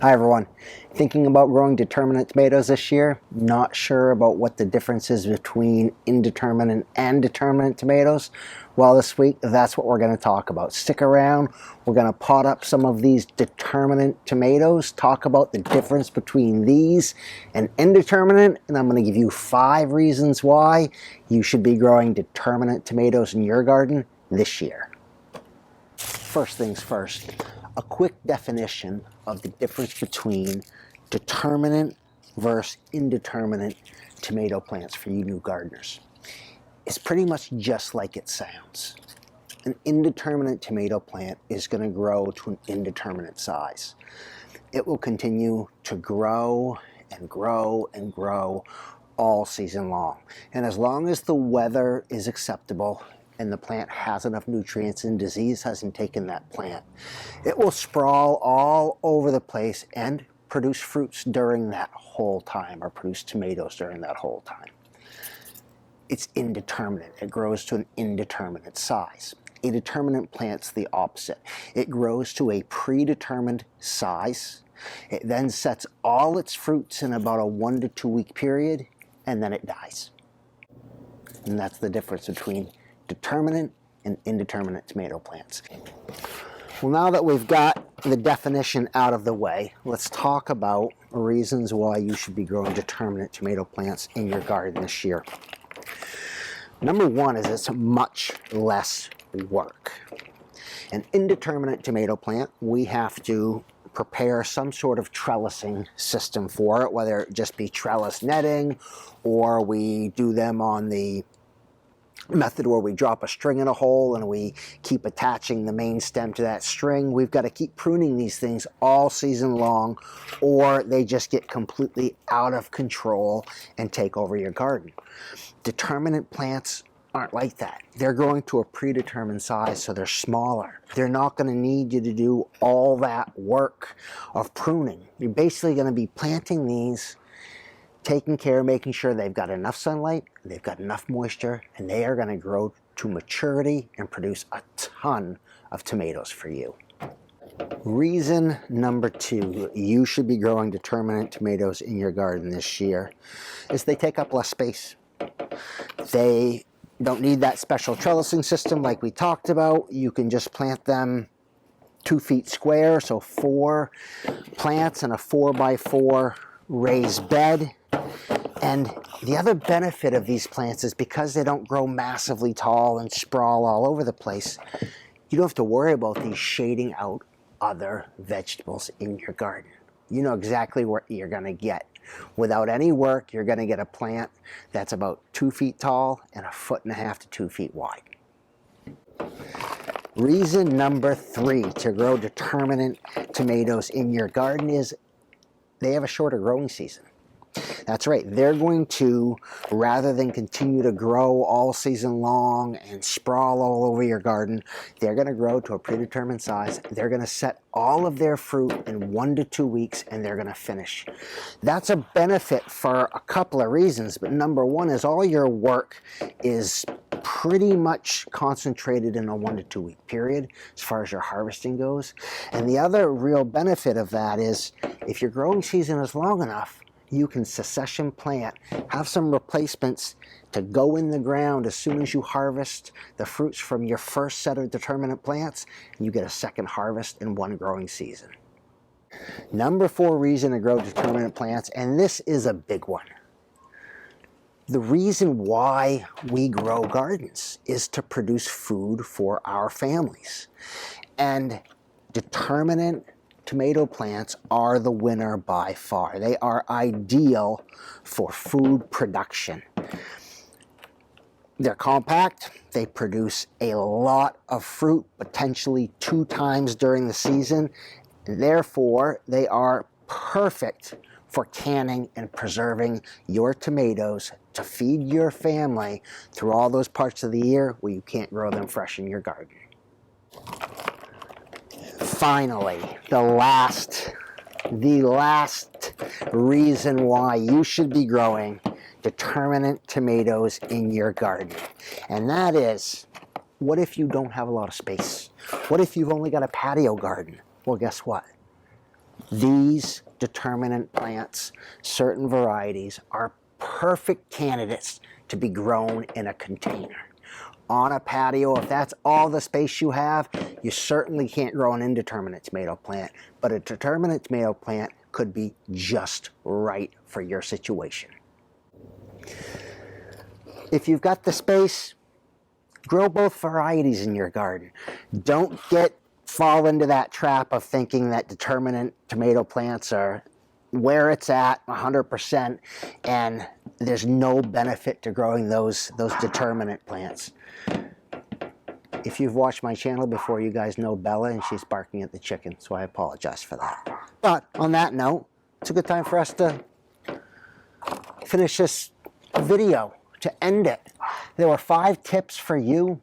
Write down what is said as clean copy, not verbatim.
Hi everyone. Thinking about growing determinate tomatoes this year? Not sure about what the difference is between indeterminate and determinate tomatoes? Well, this week that's what we're going to talk about. Stick around. We're going to pot up some of these determinate tomatoes, talk about the difference between these and indeterminate, and I'm going to give you 5 reasons why you should be growing determinate tomatoes in your garden this year. First things first, a quick definition of the difference between determinate versus indeterminate tomato plants for you new gardeners. It's pretty much just like it sounds. An indeterminate tomato plant is going to grow to an indeterminate size. It will continue to grow and grow and grow all season long. And as long as the weather is acceptable and the plant has enough nutrients and disease hasn't taken that plant, it will sprawl all over the place and produce fruits during that whole time, or produce tomatoes during that whole time. It's indeterminate. It grows to an indeterminate size. A determinate plant's the opposite. It grows to a predetermined size. It then sets all its fruits in about a 1 to 2 week period, and then it dies. And that's the difference between determinate and indeterminate tomato plants. Well, now that we've got the definition out of the way, let's talk about reasons why you should be growing determinate tomato plants in your garden this year. Number one is it's much less work. An indeterminate tomato plant, we have to prepare some sort of trellising system for it, whether it just be trellis netting, or we do them on the method where we drop a string in a hole and we keep attaching the main stem to that string. We've got to keep pruning these things all season long, or they just get completely out of control and take over your garden. Determinate plants aren't like that. They're growing to a predetermined size, so they're smaller. They're not going to need you to do all that work of pruning. You're basically going to be planting these, taking care, making sure they've got enough sunlight, they've got enough moisture, and they are going to grow to maturity and produce a ton of tomatoes for you. Reason number 2 you should be growing determinate tomatoes in your garden this year is they take up less space. They don't need that special trellising system like we talked about. You can just plant them 2 feet square, so 4 plants in a 4x4 raised bed. And the other benefit of these plants is because they don't grow massively tall and sprawl all over the place, you don't have to worry about these shading out other vegetables in your garden. You know exactly what you're going to get. Without any work, you're going to get a plant that's about 2 feet tall and 1.5 feet to 2 feet wide. Reason number 3 to grow determinate tomatoes in your garden is they have a shorter growing season. That's right, they're going to, rather than continue to grow all season long and sprawl all over your garden, they're going to grow to a predetermined size. They're going to set all of their fruit in 1 to 2 weeks, and they're going to finish. That's a benefit for a couple of reasons, but number 1 is all your work is pretty much concentrated in a 1 to 2 week period as far as your harvesting goes. And the other real benefit of that is if your growing season is long enough, you can succession plant, have some replacements to go in the ground as soon as you harvest the fruits from your first set of determinate plants, and you get a second harvest in one growing season. Number 4 reason to grow determinate plants, and this is a big one. The reason why we grow gardens is to produce food for our families. And determinate tomato plants are the winner by far. They are ideal for food production. They're compact, they produce a lot of fruit, potentially 2 times during the season, and therefore they are perfect for canning and preserving your tomatoes to feed your family through all those parts of the year where you can't grow them fresh in your garden. Finally, the last reason why you should be growing determinate tomatoes in your garden, and that is, what if you don't have a lot of space? What if you've only got a patio garden? Well, guess what? These determinate plants, certain varieties, are perfect candidates to be grown in a container. On a patio, if that's all the space you have, you certainly can't grow an indeterminate tomato plant, but a determinate tomato plant could be just right for your situation. If you've got the space, grow both varieties in your garden. Don't fall into that trap of thinking that determinate tomato plants are where it's at 100% and there's no benefit to growing those determinate plants. If you've watched my channel before, you guys know Bella, and she's barking at the chicken, so I apologize for that. But on that note, it's a good time for us to finish this video, to end it. There were 5 tips for you